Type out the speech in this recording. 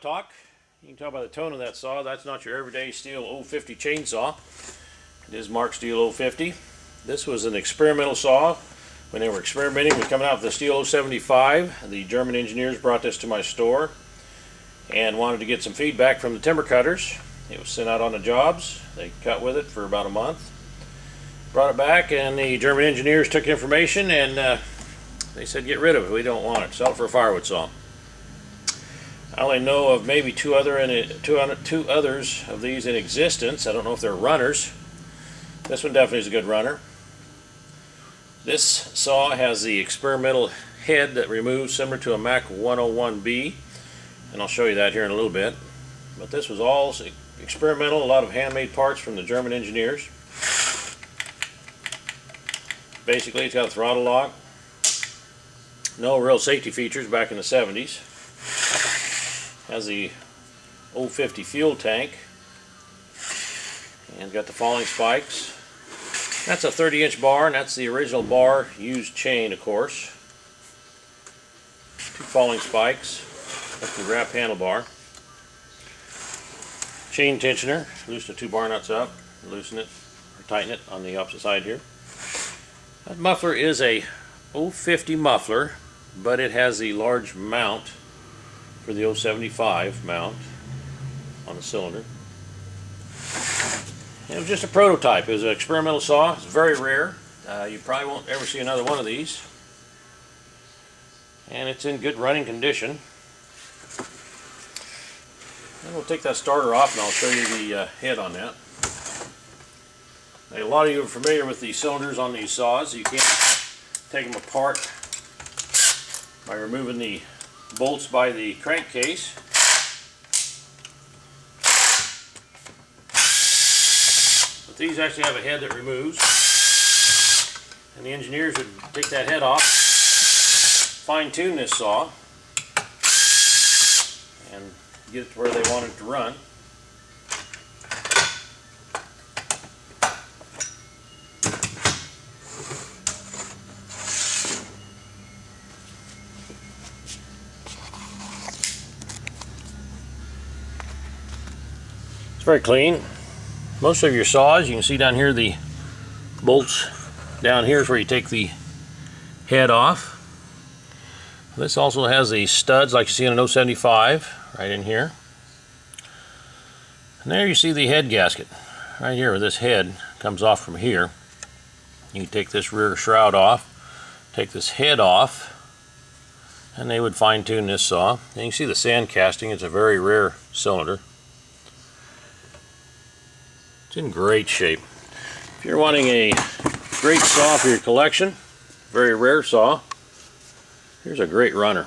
talk. You can tell by the tone of that saw, that's not your everyday Stihl 050 chainsaw. It is marked Stihl 050. This was an experimental saw. When they were experimenting with coming out with the Stihl 075, the German engineers brought this to my store and wanted to get some feedback from the timber cutters. It was sent out on the jobs. They cut with it for about a month. Brought it back, and the German engineers took information and they said, get rid of it, we don't want it, sell it for a firewood saw. I only know of maybe two others of these in existence. I don't know if they're runners. This one definitely is a good runner. This saw has the experimental head that removes, similar to a Mac 101B, and I'll show you that here in a little bit. But this was all experimental, a lot of handmade parts from the German engineers. Basically, it's got a throttle lock. No real safety features back in the 70s. Has the 050 fuel tank. And got the falling spikes. That's a 30-inch bar, and that's the original bar, used chain, of course. Two falling spikes. That's the wrap handlebar. Chain tensioner. Loosen the two bar nuts up. Loosen it, or tighten it on the opposite side here. That muffler is a 050 muffler, but it has the large mount for the 075 mount on the cylinder. It was just a prototype. It was an experimental saw. It's very rare. You probably won't ever see another one of these. And it's in good running condition. And we'll take that starter off and I'll show you the head on that. Now, a lot of you are familiar with the cylinders on these saws. You can't take them apart by removing the bolts by the crankcase. But these actually have a head that removes, and the engineers would take that head off, fine-tune this saw, and get it to where they want it to run. It's very clean. Most of your saws, you can see down here the bolts down here is where you take the head off. This also has the studs like you see in an 075 right in here. And there you see the head gasket right here where this head comes off from here. You can take this rear shroud off, take this head off, and they would fine-tune this saw. And you can see the sand casting. It's a very rare cylinder. It's in great shape. If you're wanting a great saw for your collection, very rare saw, here's a great runner.